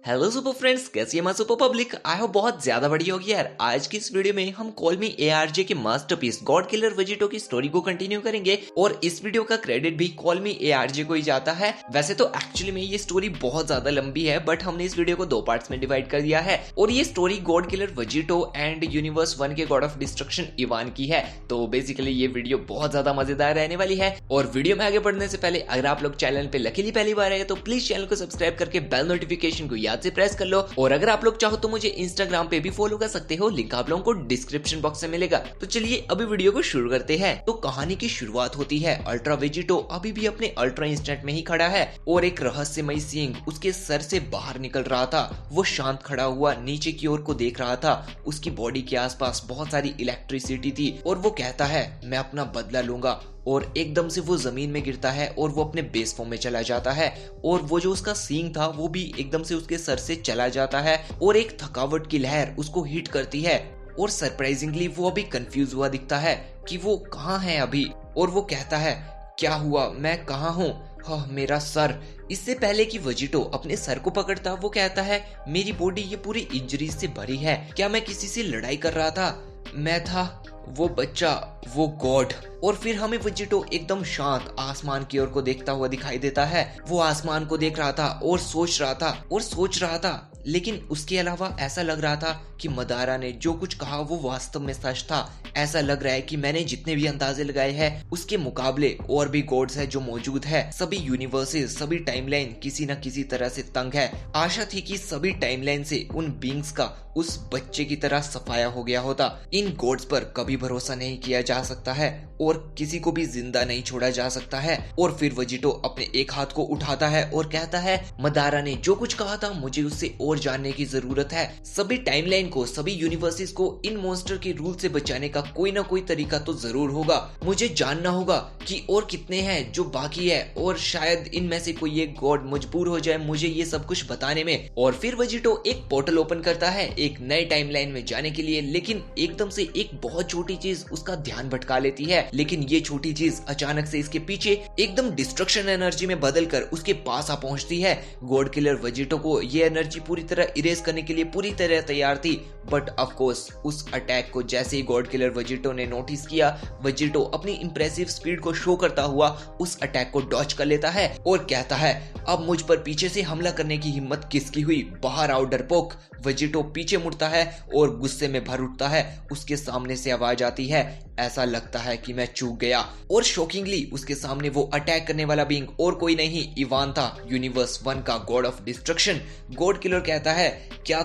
Hello super friends, कैसी है हमारी सुपर पब्लिक। आई होप बहुत ज्यादा बढ़िया होगी यार। आज की इस वीडियो में हम कॉल मी एआरजे के मास्टरपीस गॉड किलर वेजिटो की स्टोरी को कंटिन्यू करेंगे और इस वीडियो का क्रेडिट भी कॉल मी एआरजे को ही जाता है। वैसे तो एक्चुअली में ये स्टोरी बहुत ज्यादा लंबी है, बट हमने इस वीडियो को दो पार्ट्स में डिवाइड कर दिया है और ये story God killer Vegito and universe 1 के गॉड ऑफ डिस्ट्रक्शन इवान की है। तो बेसिकली ये वीडियो बहुत ज्यादा मजेदार रहने वाली है। और वीडियो में आगे बढ़ने से पहले अगर आप लोग चैनल पे लकीली पहली बार आए तो प्लीज चैनल को सब्सक्राइब करके बेल नोटिफिकेशन को याद से प्रेस कर लो। और अगर आप लोग चाहो तो मुझे इंस्टाग्राम पे भी फॉलो कर सकते हो, लिंक आप लोगों को डिस्क्रिप्शन बॉक्स में मिलेगा। तो चलिए अभी वीडियो को शुरू करते हैं। तो कहानी की शुरुआत होती है अल्ट्रा वेजिटो अभी भी अपने अल्ट्रा इंस्टेंट में ही खड़ा है और एक रहस्यमयी सींग उसके सर से बाहर निकल रहा था। वो शांत खड़ा हुआ नीचे की ओर को देख रहा था। उसकी बॉडी के आसपास बहुत सारी इलेक्ट्रिसिटी थी और वो कहता है मैं अपना बदला लूंगा। और एकदम से वो जमीन में गिरता है और वो अपने बेस फॉर्म में चला जाता है और वो जो उसका सींग था वो भी एकदम से उसके सर से चला जाता है और एक थकावट की लहर उसको हिट करती है। और सरप्राइजिंगली वो अभी कंफ्यूज हुआ दिखता है कि वो कहाँ है अभी। और वो कहता है क्या हुआ, मैं कहाँ हूँ, हाँ मेरा सर। इससे पहले कि वेजिटो अपने सर को पकड़ता वो कहता है मेरी बॉडी ये पूरी इंजरीज से भरी है, क्या मैं किसी से लड़ाई कर रहा था, मैं था वो बच्चा, वो गॉड। और फिर हमें वेजिटो एकदम शांत आसमान की ओर को देखता हुआ दिखाई देता है। वो आसमान को देख रहा था और सोच रहा था लेकिन उसके अलावा ऐसा लग रहा था कि मदारा ने जो कुछ कहा वो वास्तव में सच था। ऐसा लग रहा है कि मैंने जितने भी अंदाजे लगाए हैं उसके मुकाबले और भी गॉड्स है जो मौजूद है। सभी यूनिवर्सेस, सभी टाइमलाइन किसी न किसी तरह से तंग है। आशा थी कि सभी टाइमलाइन से उन बींग्स का उस बच्चे की तरह सफाया हो गया होता। इन गॉड्स पर कभी भरोसा नहीं किया जा सकता है और किसी को भी जिंदा नहीं छोड़ा जा सकता है। और फिर वेजिटो अपने एक हाथ को उठाता है और कहता है मदारा ने जो कुछ कहा था मुझे उससे और जानने की जरूरत है। सभी टाइमलाइन को, सभी यूनिवर्सेस को इन मॉन्स्टर के रूल से बचाने का कोई ना कोई तरीका तो जरूर होगा। मुझे जानना होगा कि और कितने हैं जो बाकी है और शायद इनमें से कोई एक गॉड मजबूर हो जाए मुझे ये सब कुछ बताने में। और फिर वेजिटो एक पोर्टल ओपन करता है एक नए टाइमलाइन में जाने के लिए, लेकिन एकदम से एक बहुत छोटी चीज उसका ध्यान भटका लेती है। लेकिन ये छोटी चीज अचानक से इसके पीछे एकदम डिस्ट्रक्शन एनर्जी में बदलकर उसके पास आ पहुंचती है। गॉड किलर वेजिटो को ये एनर्जी पूरी तरह इरेज करने के लिए पूरी तरह तैयार थी, बट ऑफ कोर्स उस अटैक को जैसे ही गॉड किलर वेजिटो ने नोटिस किया, वेजिटो अपनी इंप्रेसिव स्पीड को शो करता हुआ उस अटैक को डॉच कर लेता है और कहता है अब मुझ पर पीछे से हमला करने की हिम्मत किसकी हुई, बाहर आओ डरपोक। वेजिटो पीछे मुड़ता है और गुस्से में भर उठता है। उसके सामने से आवाज आती है ऐसा लगता है कि मैं चूक गया। और शॉकिंगली उसके सामने वो अटैक करने वाला बीइंग और कोई नहीं इवान था, यूनिवर्स 1 का God of destruction. God killer कहता है क्या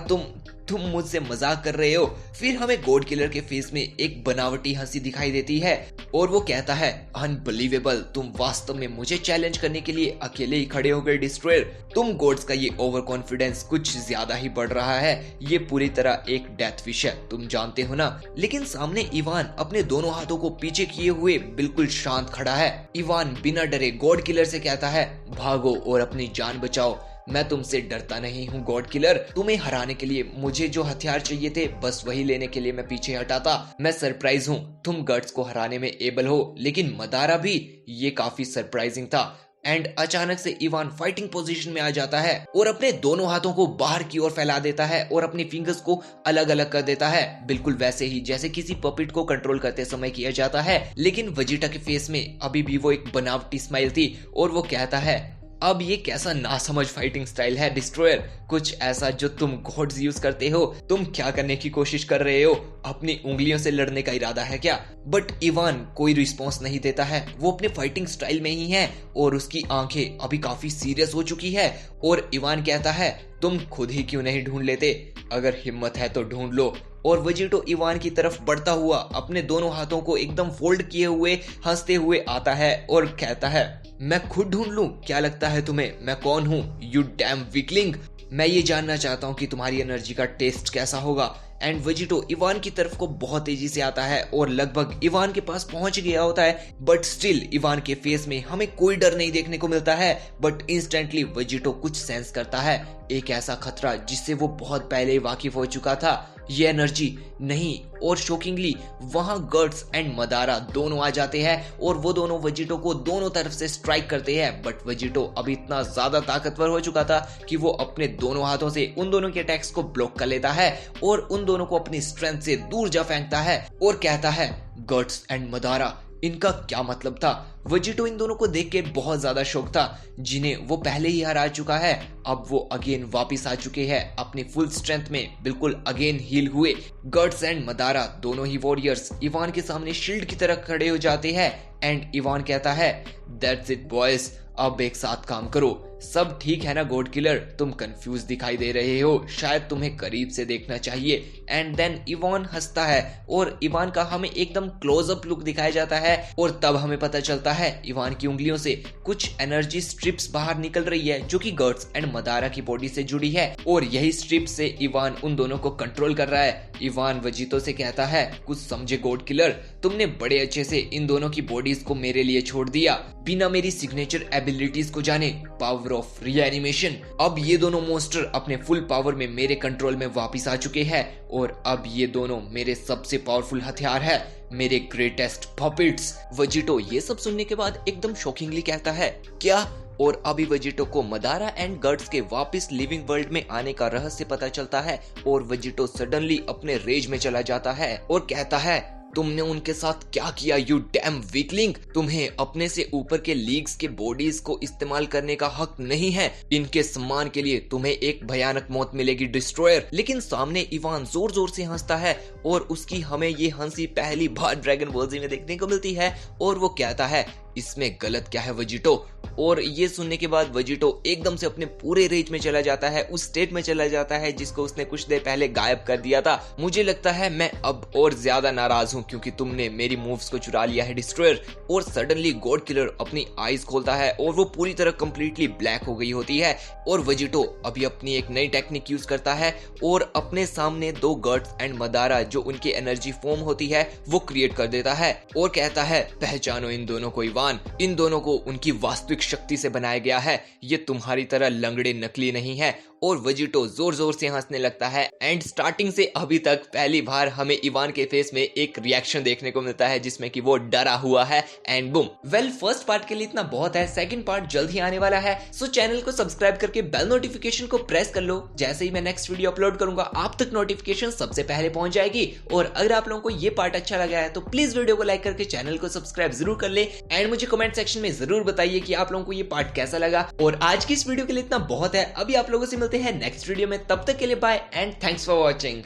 तुम मुझसे मजाक कर रहे हो। फिर हमें गॉड किलर के फेस में एक बनावटी हंसी दिखाई देती है और वो कहता है अनबिलीवेबल, तुम वास्तव में मुझे चैलेंज करने के लिए अकेले ही खड़े हो गए डिस्ट्रॉयर। तुम गॉड्स का ये ओवर कॉन्फिडेंस कुछ ज्यादा ही बढ़ रहा है। ये पूरी तरह एक डेथ विश है, तुम जानते हो ना। लेकिन सामने इवान अपने दोनों हाथों को पीछे किए हुए बिल्कुल शांत खड़ा है। इवान बिना डरे गॉड किलर से कहता है भागो और अपनी जान बचाओ। मैं तुमसे डरता नहीं हूँ गॉड किलर, तुम्हें हराने के लिए मुझे जो हथियार चाहिए थे बस वही लेने के लिए मैं पीछे हटा था। मैं सरप्राइज हूँ तुम गॉड्स को हराने में एबल हो, लेकिन मदारा भी, ये काफी सरप्राइजिंग था। एंड अचानक से इवान फाइटिंग पोजीशन में आ जाता है और अपने दोनों हाथों को बाहर की ओर फैला देता है और अपनी फिंगर्स को अलग अलग कर देता है, बिल्कुल वैसे ही जैसे किसी पपेट को कंट्रोल करते समय किया जाता है। लेकिन वेजिटा के फेस में अभी भी वो एक बनावटी स्माइल थी और वो कहता है अब ये कैसा नासमझ फाइटिंग स्टाइल है डिस्ट्रॉयर, कुछ ऐसा जो तुम गॉड्स यूज करते हो। तुम क्या करने की कोशिश कर रहे हो, अपनी उंगलियों से लड़ने का इरादा है क्या। बट इवान कोई रिस्पॉन्स नहीं देता है, वो अपने फाइटिंग स्टाइल में ही है और उसकी आंखें अभी काफी सीरियस हो चुकी है। और इवान कहता है तुम खुद ही क्यों नहीं ढूंढ लेते, अगर हिम्मत है तो ढूंढ लो। और वेजिटो इवान की तरफ बढ़ता हुआ अपने दोनों हाथों को एकदम फोल्ड किए हुए हंसते हुए आता है और कहता है मैं खुद ढूंढ लूं, क्या लगता है तुम्हें मैं कौन हूँ, यू डैम वीकलिंग। मैं ये जानना चाहता हूँ कि तुम्हारी एनर्जी का टेस्ट कैसा होगा। एंड वेजिटो इवान की तरफ को बहुत तेजी से आता है और लगभग इवान के पास पहुंच गया होता है, बट स्टिल इवान के फेस में हमें कोई डर नहीं देखने को मिलता है। बट इंस्टेंटली वेजिटो कुछ सेंस करता है, एक ऐसा खतरा जिससे वो बहुत पहले ही वाकिफ हो चुका था। ये एनर्जी नहीं। और शॉकिंगली वहां गट्स एंड मदारा दोनों आ जाते हैं और वो दोनों वेजिटो को दोनों तरफ से स्ट्राइक करते हैं। बट वेजिटो अभी इतना ज्यादा ताकतवर हो चुका था कि वो अपने दोनों हाथों से उन दोनों के अटैक्स को ब्लॉक कर लेता है और उन दोनों को अपनी स्ट्रेंथ से दूर जा फेंकता है और कहता है, गट्स एंड मदारा, इनका क्या मतलब था? वेजिटो इन दोनों को देख के बहुत ज्यादा शौक था, जिन्हें वो पहले ही हरा चुका है। अब वो अगेन वापस आ चुके हैं अपनी फुल स्ट्रेंथ में, बिल्कुल अगेन हील हुए। गट्स एंड मदारा दोनों ही वॉरियर्स इवान के सामने शील्ड की तरह खड़े हो जाते हैं एंड इवान कहता है, दैट्स इट बॉयज, अब एक साथ काम करो। सब ठीक है ना गॉड किलर? तुम कंफ्यूज दिखाई दे रहे हो, शायद तुम्हें करीब से देखना चाहिए। एंड देन इवान हंसता है और इवान का हमें एकदम क्लोजअप लुक दिखाया जाता है और तब हमें पता चलता है इवान की उंगलियों से कुछ एनर्जी स्ट्रिप्स बाहर निकल रही है जो कि गट्स एंड मदारा की बॉडी से जुड़ी है और यही स्ट्रिप्स से इवान उन दोनों को कंट्रोल कर रहा है। इवान वेजिटो से कहता है, कुछ समझे गॉड किलर, तुमने बड़े अच्छे से इन दोनों की बॉडीज को मेरे लिए छोड़ दिया बिना मेरी सिग्नेचर एबिलिटीज को जाने, पावर ऑफ रीएनिमेशन। अब ये दोनों मोस्टर अपने फुल पावर में मेरे कंट्रोल में वापस आ चुके हैं और अब ये दोनों मेरे सबसे पावरफुल हथियार है, मेरे ग्रेटेस्ट पपेट्स। वेजिटो ये सब सुनने के बाद एकदम शॉकिंगली कहता है, क्या? और अभी वेजिटो को मदारा एंड गट्स के वापस लिविंग वर्ल्ड में आने का रहस्य पता चलता है और वेजिटो सडनली अपने रेज में चला जाता है और कहता है, तुमने उनके साथ क्या किया यू डैम वीकलिंग? तुम्हें अपने से ऊपर के लीग्स के बॉडीज को इस्तेमाल करने का हक नहीं है। इनके सम्मान के लिए तुम्हें एक भयानक मौत मिलेगी डिस्ट्रॉयर। लेकिन सामने इवान जोर जोर से हंसता है और उसकी हमें ये हंसी पहली बार ड्रैगन बॉल जी में देखने को मिलती है और वो कहता है, इसमें गलत क्या है वेजिटो? और ये सुनने के बाद वेजिटो एकदम से अपने पूरे रेंज में चला जाता है, उस स्टेट में चला जाता है जिसको उसने कुछ देर पहले गायब कर दिया था। मुझे लगता है मैं अब और ज्यादा नाराज हूँ क्योंकि तुमने मेरी मूव्स को चुरा लिया है डिस्ट्रॉयर। और सडनली गॉड किलर अपनी आईज खोलता है और वो पूरी तरह कंप्लीटली ब्लैक हो गई होती है और वेजिटो अभी अपनी एक नई टेक्निक यूज करता है और अपने सामने दो गट्स एंड मदारा जो उनकी एनर्जी फॉर्म होती है वो क्रिएट कर देता है और कहता है, पहचानो इन दोनों को इवान, इन दोनों को उनकी वास्तविक शक्ति से बनाया गया है, ये तुम्हारी तरह लंगड़े नकली नहीं है। और वेजिटो जोर जोर से हंसने लगता है एंड स्टार्टिंग से अभी तक पहली बार हमें इवान के फेस में एक रिएक्शन देखने को मिलता है जिसमें कि वो डरा हुआ है and boom. Well first part के लिए इतना बहुत है, सेकंड पार्ट जल्द ही आने वाला है, सो चैनल को सब्सक्राइब करके बेल नोटिफिकेशन को प्रेस कर लो। जैसे ही मैं नेक्स्ट वीडियो अपलोड करूंगा आप तक नोटिफिकेशन सबसे पहले पहुंच जाएगी। और अगर आप लोगों को ये पार्ट अच्छा लगा है तो प्लीज वीडियो को लाइक करके चैनल को सब्सक्राइब जरूर कर ले एंड मुझे कमेंट सेक्शन में जरूर बताइए कि आप लोगों को ये पार्ट कैसा लगा। और आज की इस वीडियो के लिए इतना बहुत है, अभी आप लोगों से मिलते हैं नेक्स्ट वीडियो में, तब तक के लिए bye and thanks for watching.